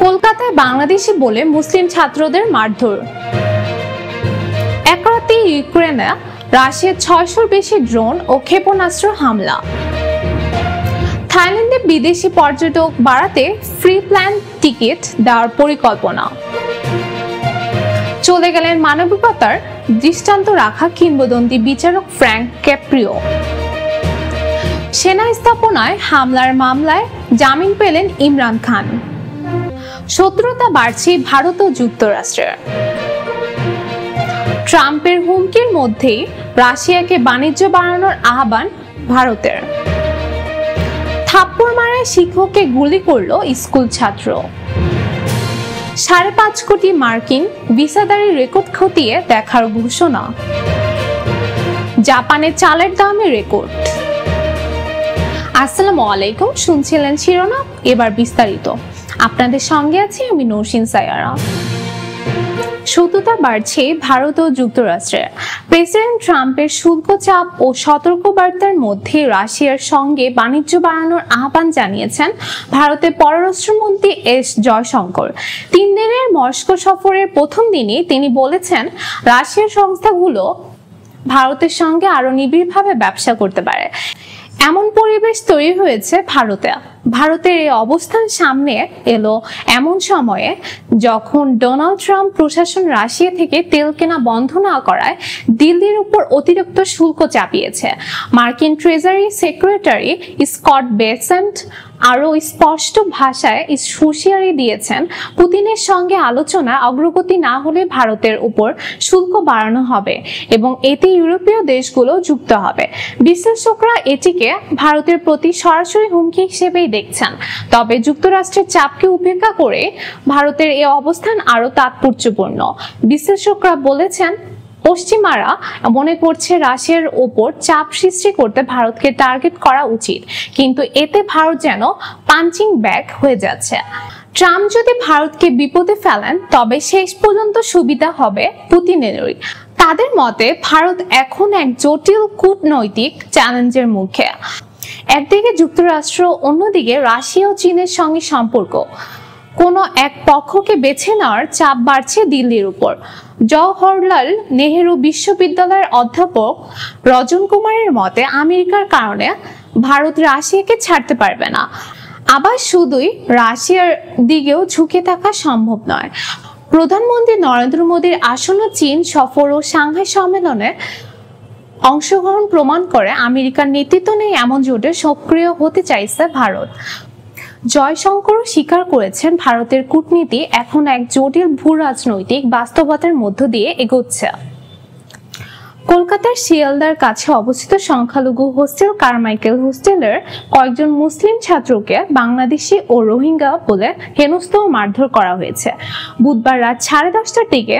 কলকাতায় বাংলাদেশি বলে মুসলিম ছাত্রদের মারধর। এক রাতে ইউক্রেনে রাশিয়ার ৬০০-র বেশি ড্রোন ও ক্ষেপণাস্ত্র হামলা। থাইল্যান্ডে বিদেশি পর্যটক বাড়াতে ফ্রি প্ল্যান টিকিট দেওয়ার পরিকল্পনা। চলে গেলেন মানবিকতার দৃষ্টান্ত রাখা কিংবদন্তি বিচারক ফ্র্যাঙ্ক ক্যাপ্রিও। সেনা স্থাপনায় হামলার মামলায় জামিন পেলেন ইমরান খান। শত্রুতা বাড়ছে ভারত ও যুক্তরাষ্ট্রের। ট্রাম্পের হুমকির মধ্যেই রাশিয়াকে বাণিজ্য বাড়ানোর আহ্বান ভারতের। থাপ্পড় মারায় শিক্ষককে গুলি করল স্কুল ছাত্র। ৫.৫ কোটি মার্কিন ভিসাদারি রেকর্ড খতিয়ে দেখার ঘোষণা। জাপানে চালের দামে রেকর্ড। আসসালামু আলাইকুম, শুনছিলেন শিরোনাম, এবার বিস্তারিত। আপনাদের সঙ্গে আছি আমি নৌশিন সায়ারা। শত্রুতা বাড়ছে ভারত ও যুক্তরাষ্ট্রের। প্রেসিডেন্ট ট্রাম্পের শুল্ক চাপ ও সতর্কবার্তার মধ্যে রাশিয়ার সঙ্গে বাণিজ্য বাড়ানোর আহ্বান জানিয়েছেন ভারতের পররাষ্ট্রমন্ত্রী এস জয়শঙ্কর। ৩ দিনের মস্কো সফরের প্রথম দিনই তিনি বলেছেন, রাশিয়ার সংস্থাগুলো ভারতের সঙ্গে আরো নিবিড়ভাবে ব্যবসা করতে পারে। এমন পরিবেশ তৈরি হয়েছে ভারতের এই অবস্থান সামনে এলো এমন সময়ে যখন ডোনাল্ড ট্রাম্প প্রশাসন রাশিয়া থেকে তেল কেনা বন্ধ না করায় দিল্লির উপর অতিরিক্ত শুল্ক চাপিয়েছে। মার্কিন ট্রেজারি সেক্রেটারি স্কট বেসেন্ট আরো স্পষ্ট ভাষায় হুঁশিয়ারি দিয়েছেন, পুতিনের সঙ্গে আলোচনায় অগ্রগতি না হলে ভারতের উপর শুল্ক বাড়ানো হবে এবং এতে ইউরোপীয় দেশগুলো যুক্ত হবে। বিশ্লেষকরা এটিকে ভারতের প্রতি সরাসরি হুমকি হিসেবেই দেখছেন। তবে যুক্তরাষ্ট্রের চাপকে উপেক্ষা করে ভারতের এই অবস্থান আরো তাৎপর্যপূর্ণ। বিশ্লেষকরা বলেছেন, পশ্চিমারা মনে করছে রাশিয়ার ওপর চাপ সৃষ্টি করতে ভারতকে টার্গেট করা উচিত, কিন্তু এতে ভারত যেন পাঞ্চিং ব্যাগ হয়ে যাচ্ছে। ট্রাম্প যদি ভারতকে বিপদে ফেলেন তবে শেষ পর্যন্ত সুবিধা হবে পুতিনেরই। তাদের মতে ভারত এখন এক জটিল কূটনৈতিক চ্যালেঞ্জের মুখে। একদিকে যুক্তরাষ্ট্র, অন্যদিকে রাশিয়া ও চীনের সঙ্গে সম্পর্ক। কোনো এক পক্ষকে বেছে নেওয়ার চাপ বাড়ছে দিল্লির উপর। জওহরলাল নেহেরু বিশ্ববিদ্যালয়ের অধ্যাপক রজন কুমারের মতে, আমেরিকার কারণে ভারত রাশিয়াকে ছাড়তে পারবে না। আবার শুধুই রাশিয়ার দিকেও ঝুঁকে থাকা সম্ভব নয়। প্রধানমন্ত্রী নরেন্দ্র মোদীর আসন্ন চীন সফর ও সাংহাই সম্মেলনে অংশগ্রহণ প্রমাণ করে আমেরিকার নেতৃত্ব নেই এমন জোটে সক্রিয় হতে চাইছে ভারত। জয়শঙ্করও স্বীকার করেছেন, ভারতের কূটনীতি এখন এক জটিল ভূরাজনৈতিক বাস্তবতার মধ্য দিয়ে এগোচ্ছে। কলকাতার শিয়ালদার কাছে অবস্থিত সংখ্যালঘু হোস্টেল কারমাইকেল হোস্টেলের কয়েকজন মুসলিম ছাত্রকে বাংলাদেশি ও রোহিঙ্গা বলে হেনস্থ ও মারধর করা হয়েছে। বুধবার রাত 10:30টার দিকে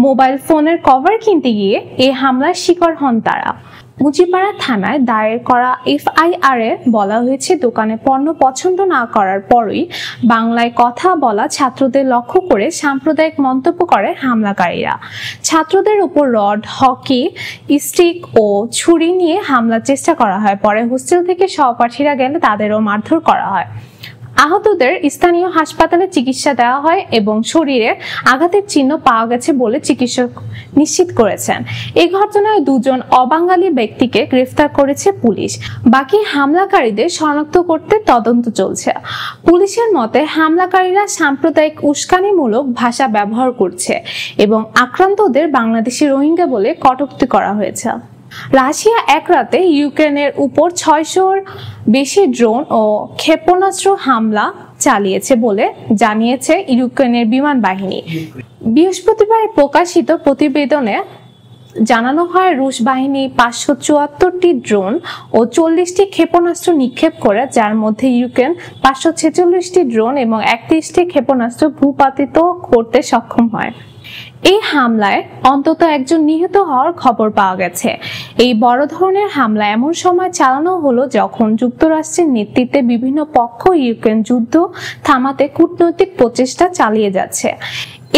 মোবাইল ফোনের কভার কিনতে গিয়ে এই হামলার শিকার হন তারা। মুজিপাড়া থানায় দায়ের করা FIR এ বলা হয়েছে, দোকানে পণ্য পছন্দ না করার পরই বাংলায় কথা বলা ছাত্রদের লক্ষ্য করে সাম্প্রদায়িক মন্তব্য করে হামলাকারীরা। ছাত্রদের উপর রড, হকি স্টিক ও ছুরি নিয়ে হামলার চেষ্টা করা হয়। পরে হোস্টেল থেকে সহপাঠীরা গেলে তাদেরও মারধর করা হয়। আহতদের স্থানীয় হাসপাতালে চিকিৎসা দেওয়া হয় এবং শরীরে আঘাতের চিহ্ন পাওয়া গেছে বলে চিকিৎসক নিশ্চিত করেছেন। এই ঘটনায় 2 জন অবাঙালি ব্যক্তিকে গ্রেফতার করেছে পুলিশ। বাকি হামলাকারীদের শনাক্ত করতে তদন্ত চলছে। পুলিশের মতে, হামলাকারীরা সাম্প্রদায়িক উস্কানিমূলক ভাষা ব্যবহার করছে এবং আক্রান্তদের বাংলাদেশি রোহিঙ্গা বলে কটূক্তি করা হয়েছে। রাশিয়া এক রাতে ইউক্রেনের উপর ৬০০-র বেশি ড্রোন ও ক্ষেপণাস্ত্র হামলা চালিয়েছে বলে জানিয়েছে ইউক্রেনের বিমান বাহিনী। বৃহস্পতিবার প্রকাশিত প্রতিবেদনে জানানো হয়, রুশ বাহিনী ৫৭৪টি ড্রোন ও ৪০টি ক্ষেপণাস্ত্র নিক্ষেপ করে, যার মধ্যে ইউক্রেন ৫৪৬টি ড্রোন এবং ৩১টি ক্ষেপণাস্ত্র ভূপাতিত করতে সক্ষম হয়। এই হামলায় অন্তত 1 জন নিহত হওয়ার খবর পাওয়া গেছে। এই বড় ধরনের হামলা এমন সময় চালানো হলো যখন যুক্তরাষ্ট্রের নেতৃত্বে বিভিন্ন পক্ষ ইউক্রেন যুদ্ধ থামাতে কূটনৈতিক প্রচেষ্টা চালিয়ে যাচ্ছে।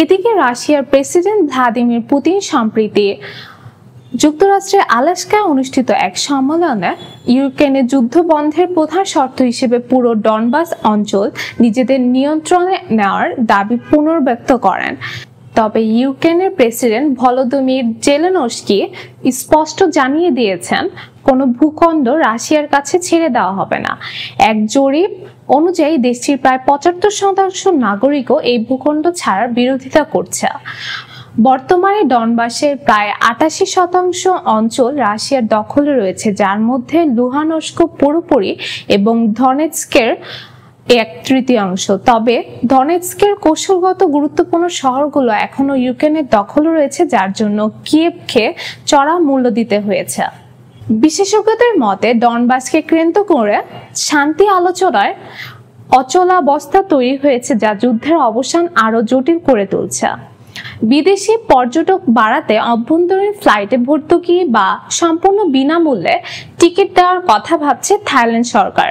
এদিকে রাশিয়ার প্রেসিডেন্ট ভ্লাদিমির পুতিন সম্প্রতি যুক্তরাষ্ট্রের আলাস্কায় অনুষ্ঠিত এক সম্মেলনে ইউক্রেনের যুদ্ধ বন্ধের প্রধান শর্ত হিসেবে পুরো ডনবাস অঞ্চল নিজেদের নিয়ন্ত্রণে নেওয়ার দাবি পুনর্ব্যক্ত করেন। তবে ইউক্রেনের প্রেসিডেন্ট ভলোদিমির জেলেনস্কি স্পষ্ট জানিয়ে দিয়েছেন, কোনো ভূখণ্ড রাশিয়ার কাছে ছেড়ে দেওয়া হবে না। এক জরিপ অনুযায়ী দেশটির প্রায় ৭৫% নাগরিকও এই ভূখণ্ড ছাড়ার বিরোধিতা করছে। বর্তমানে ডনবাসের প্রায় ৮৮% অঞ্চল রাশিয়ার দখলে রয়েছে, যার মধ্যে লুহানস্ক পুরোপুরি এবং ধনেৎস্কের ১/৩ তবে ধনেৎস্কের কৌশলগত গুরুত্বপূর্ণ শহরগুলো এখনো ইউক্রেনের দখলে রয়েছে, যার জন্য কিয়েভকে চড়া মূল্য দিতে হয়েছে। বিশেষজ্ঞদের মতে ডনবাসকে কেন্দ্র করে শান্তি আলোচনায় অচলাবস্থা তৈরি হয়েছে, যা যুদ্ধের অবসান আরো জটিল করে তুলছে। বিদেশি পর্যটক বাড়াতে অভ্যন্তরীণ ফ্লাইটে ভর্তুকি বা সম্পূর্ণ বিনামূল্যে টিকিট দেওয়ার কথা ভাবছে থাইল্যান্ড সরকার।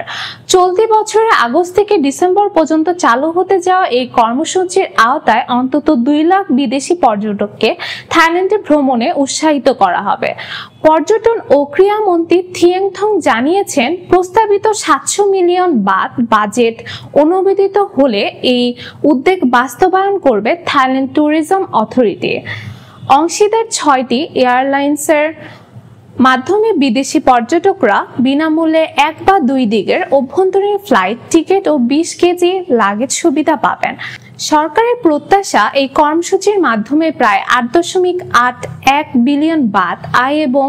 চলতি বছরের আগস্ট থেকে ডিসেম্বর পর্যন্ত চালু হতে যাওয়া এই কর্মসূচির আওতায় অন্তত ২ লাখ বিদেশি পর্যটককে থাইল্যান্ডে ভ্রমণে উৎসাহিত করা হবে। পর্যটন ও ক্রীড়ামন্ত্রী থিয়েংথং জানিয়েছেন, প্রস্তাবিত ৭০০ মিলিয়ন বাত বাজেট অনুমোদিত হলে এই উদ্যোগ বাস্তবায়ন করবে থাইল্যান্ড ট্যুরিজম অথরিটি। অংশীদার ৬টি এয়ারলাইন্সের মাধ্যমে বিদেশি পর্যটকরা বিনামূল্যে ১ বা ২ দিকের অভ্যন্তরীণ ফ্লাইট টিকিট ও ২০ কেজি লাগেজ সুবিধা পাবেন। সরকারের প্রত্যাশা, এই কর্মসূচির মাধ্যমে প্রায় ৮.৮১ বিলিয়ন বাত আয় এবং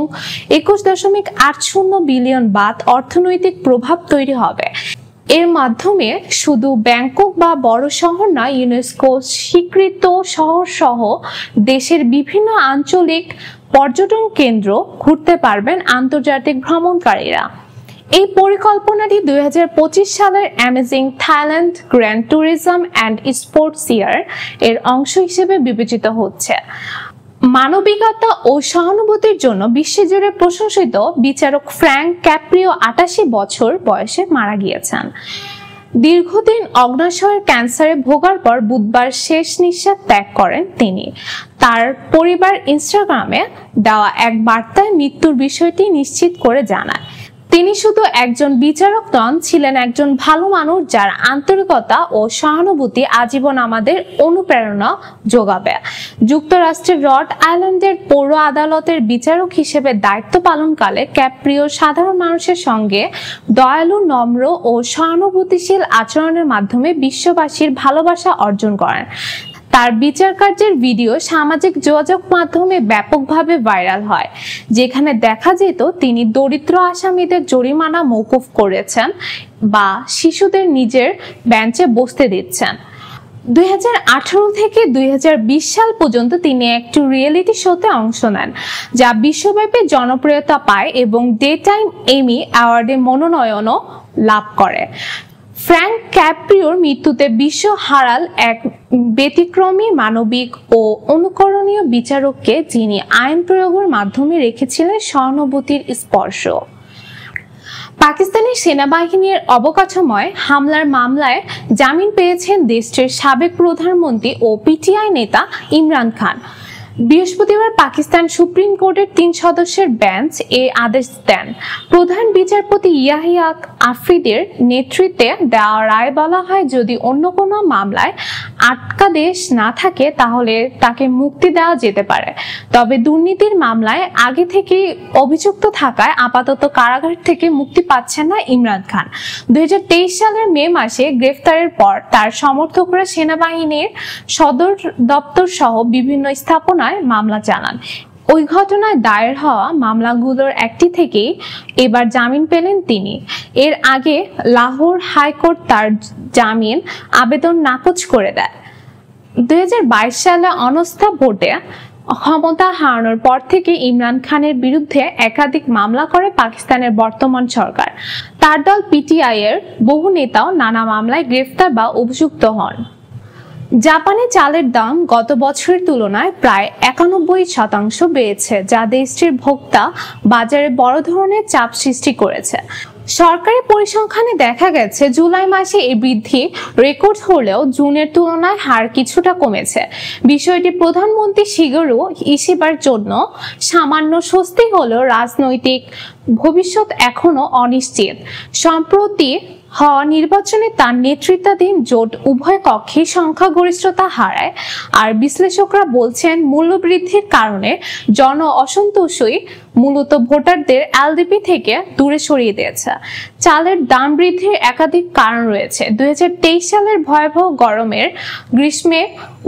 ২১.৮০ বিলিয়ন বাত অর্থনৈতিক প্রভাব তৈরি হবে। এর মাধ্যমে শুধু ব্যাংকক বা বড় শহর নয়, ইউনেস্কো স্বীকৃত শহর সহ দেশের বিভিন্ন আঞ্চলিক পর্যটন কেন্দ্র ঘুরতে পারবেন আন্তর্জাতিক ভ্রমণকারীরা। এই পরিকল্পনাটি ২০২৫ সালের amazing Thailand grand tourism and sports year এর অংশ হিসেবে বিবেচিত হচ্ছে। মানবিকতা ও সহানুভূতির জন্য বিশ্বজুড়ে প্রশংসিত বিচারক ফ্র্যাঙ্ক ক্যাপ্রিও ৮৮ বছর বয়সে মারা গিয়েছেন। দীর্ঘদিন অগ্ন্যাশয়ের ক্যান্সারে ভোগার পর বুধবার শেষ নিঃশ্বাস ত্যাগ করেন তিনি। তার পরিবার ইনস্টাগ্রামে দেওয়া এক বার্তায় মৃত্যুর বিষয়টি নিশ্চিত করে জানায়, তিনি শুধু একজন বিচারক নন, ছিলেন একজন ভালো মানুষ যার আন্তরিকতা ও সহানুভূতি আজীবন আমাদের অনুপ্রেরণা যোগাবে। যুক্তরাষ্ট্রের রড আইল্যান্ডের পৌর আদালতের বিচারক হিসেবে দায়িত্ব পালনকালে ক্যাপ্রিও সাধারণ মানুষের সঙ্গে দয়ালু, নম্র ও সহানুভূতিশীল আচরণের মাধ্যমে বিশ্ববাসীর ভালোবাসা অর্জন করেন। তার বিচার কার্যের ভিডিও সামাজিক যোগাযোগ মাধ্যমে ব্যাপকভাবে ভাইরাল হয়, যেখানে দেখা যেত তিনি দরিদ্র আসামিদের জরিমানা মওকুফ করেছেন বা শিশুদের নিজের বেঞ্চে বসতে দিচ্ছেন। ২০১৮ থেকে ২০২০ সাল পর্যন্ত তিনি একটি রিয়েলিটি শোতে অংশ নেন, যা বিশ্বব্যাপী জনপ্রিয়তা পায় এবং ডে টাইম এমি অ্যাওয়ার্ডে মনোনয়নও লাভ করে। ফ্র্যাঙ্ক ক্যাপ্রিওর মৃত্যুতে বিশ্ব হারাল এক ব্যতিক্রমী, মানবিক ও অনুকরণীয় বিচারককে, যিনি আইন প্রয়োগের মাধ্যমে রেখেছিলেন সহানুভূতির স্পর্শ। পাকিস্তানি সেনাবাহিনীর অবকাঠামোয় হামলার মামলায় জামিন পেয়েছেন দেশটির সাবেক প্রধানমন্ত্রী ও পিটিআই নেতা ইমরান খান। বৃহস্পতিবার পাকিস্তান সুপ্রিম কোর্টের ৩ সদস্যের বেঞ্চ এ আদেশ দেন। প্রধান বিচারপতি ইয়াহিয়া আফ্রিদির নেতৃত্বে দেওয়া রায় বলা হয়, যদি অন্য কোনো মামলায় আটকাদেশ না থাকে তাহলে তাকে মুক্তি দেওয়া যেতে পারে। তবে দুর্নীতির মামলায় আগে থেকেই অভিযুক্ত থাকায় আপাতত কারাগার থেকে মুক্তি পাচ্ছেন না ইমরান খান। ২০২৩ সালের মে মাসে গ্রেফতারের পর তার সমর্থকরা সেনাবাহিনীর সদর দপ্তর সহ বিভিন্ন স্থাপনায় মামলা চালান। ওই ঘটনায় দায়ের হওয়া মামলাগুলোর একটি থেকেই এবার জামিন পেলেন তিনি। এর আগে লাহোর হাইকোর্ট তার জামিন আবেদন নাকচ করে দেয়। ২০২২ সালে অনাস্থা ভোটে ক্ষমতা হারানোর পর থেকে ইমরান খানের বিরুদ্ধে একাধিক মামলা করে পাকিস্তানের বর্তমান সরকার। তার দল পিটিআই এর বহু নেতাও নানা মামলায় গ্রেফতার বা অভিযুক্ত হন। জাপানে চালের দাম গত বছরের তুলনায় প্রায় ৯১% বেড়েছে, যা দেশটির ভোক্তা বাজারে বড় ধরনের চাপ সৃষ্টি করেছে। সরকারি পরিসংখ্যানে দেখা গেছে জুলাই মাসে এই বৃদ্ধি রেকর্ড হলেও জুনের তুলনায় হার কিছুটা কমেছে। বিষয়টি প্রধানমন্ত্রী শিগগিরই ইসিবার জন্য সামান্য স্বস্তি হলেও রাজনৈতিক ভবিষ্যৎ এখনো অনিশ্চিত। সম্প্রতি হওয়া নির্বাচনে তার নেতৃত্বাধীন জোট উভয় কক্ষেই সংখ্যাগরিষ্ঠতা হারায়। আর বিশ্লেষকরা বলছেন মূল্যবৃদ্ধির কারণে জন অসন্তোষই মূলত ভোটারদের এলডিপি থেকে দূরে সরিয়ে দিয়েছে। চালের দাম বৃদ্ধির একাধিক কারণ রয়েছে। 2023 সালের ভয়াবহ গরমের গ্রীষ্মে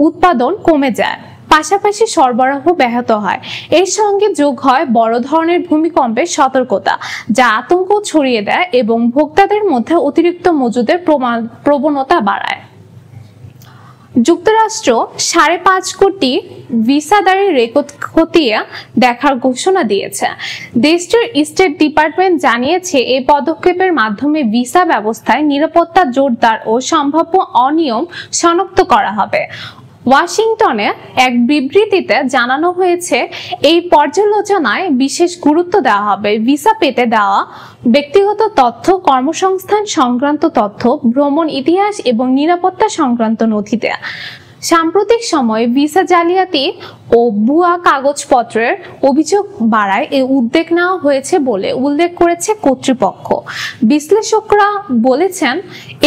উৎপাদন কমে যায়, পাশাপাশি সরবরাহ ব্যাহত হয়। এর সঙ্গে যোগ হয় বড় ধরনের ভূমিকম্পের সতর্কতা, যা আতঙ্ক ছড়িয়ে দেয় এবং ভোক্তাদের মধ্যে অতিরিক্ত মজুদের প্রবণতা বাড়ায়। যুক্তরাষ্ট্র 5.5 কোটি ভিসাদারের রেকর্ড খতিয়ে দেখার ঘোষণা দিয়েছে। দেশটির স্টেট ডিপার্টমেন্ট জানিয়েছে এই পদক্ষেপের মাধ্যমে ভিসা ব্যবস্থায় নিরাপত্তা জোরদার ও সম্ভাব্য অনিয়ম শনাক্ত করা হবে। ওয়াশিংটনে এক বিবৃতিতে জানানো হয়েছে, এই পর্যালোচনায় বিশেষ গুরুত্ব দেওয়া হবে ভিসা পেতে দেওয়া ব্যক্তিগত তথ্য, কর্মসংস্থান সংক্রান্ত তথ্য, ভ্রমণ ইতিহাস এবং নিরাপত্তা সংক্রান্ত নথিতে। সাম্প্রতিক সময়ে ভিসা জালিয়াতি ও ভুয়া কাগজপত্রের অভিযোগ বাড়ায় এই উদ্যোগ নেওয়া হয়েছে বলে উল্লেখ করেছে কর্তৃপক্ষ। বিশ্লেষকরা বলেছেন,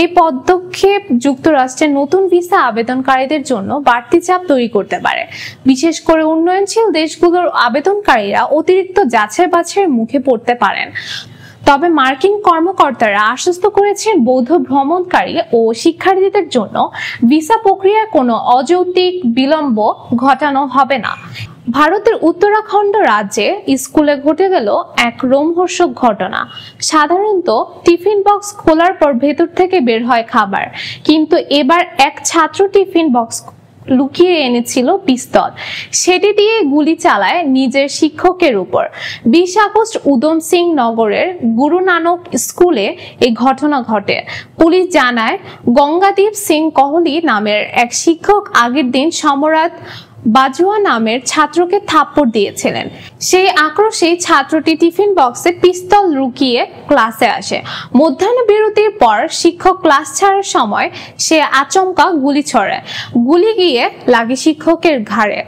এই পদক্ষেপ যুক্তরাষ্ট্রের নতুন ভিসা আবেদনকারীদের জন্য বাড়তি চাপ তৈরি করতে পারে। বিশেষ করে উন্নয়নশীল দেশগুলোর আবেদনকারীরা অতিরিক্ত যাচাই বাছাইয়ের মুখে পড়তে পারেন। তবে মার্কিন কর্মকর্তারা আশ্বস্ত করেছেন বৈধ ভ্রমণকারী ও শিক্ষার্থীদের জন্য ভিসা প্রক্রিয়ায় কোনো অযৌক্তিক বিলম্ব ঘটানো হবে না। ভারতের উত্তরাখণ্ড রাজ্যে স্কুলে ঘটে গেল এক রোমহর্ষক ঘটনা। সাধারণত টিফিন বক্স খোলার পর ভেতর থেকে বের হয় খাবার, কিন্তু এবার এক ছাত্র টিফিন বক্স লুকিয়ে এনেছিল পিস্তল। সেটি দিয়ে গুলি চালায় নিজের শিক্ষকের উপর। 20 আগস্ট উধম সিং নগরের গুরু নানক স্কুলে এই ঘটনা ঘটে। পুলিশ জানায়, গঙ্গাদীপ সিং কোহলি নামের এক শিক্ষক আগের দিন সম্রাট বাজওয়া নামের ছাত্রকে থাপ্পড় দিয়েছিলেন। সেই আক্রোশেই ছাত্রটি টিফিন বক্সে পিস্তল লুকিয়ে ক্লাসে আসে। মধ্যাহ্ন বিরতির পর শিক্ষক ক্লাস ছাড়ার সময় সে আচমকা গুলি ছড়ায়। গুলি গিয়ে লাগে শিক্ষকের ঘাড়ে।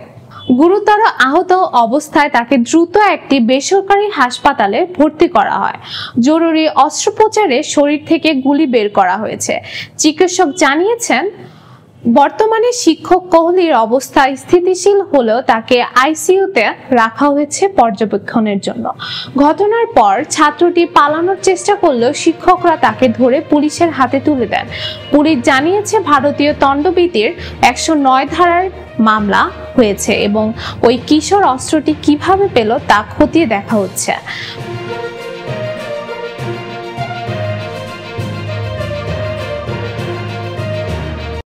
গুরুতর আহত অবস্থায় তাকে দ্রুত একটি বেসরকারি হাসপাতালে ভর্তি করা হয়। জরুরি অস্ত্রোপচারে শরীর থেকে গুলি বের করা হয়েছে। চিকিৎসক জানিয়েছেন, বর্তমানে শিক্ষক কোহলির অবস্থা স্থিতিশীল হলেও তাকে আইসিইউতে রাখা হয়েছে পর্যবেক্ষণের জন্য। ঘটনার পর ছাত্রটি পালানোর চেষ্টা করলেও শিক্ষকরা তাকে ধরে পুলিশের হাতে তুলে দেন। পুলিশ জানিয়েছে, ভারতীয় দণ্ডবিধির 109 ধারার মামলা হয়েছে এবং ওই কিশোর অস্ত্রটি কিভাবে পেল তা খতিয়ে দেখা হচ্ছে।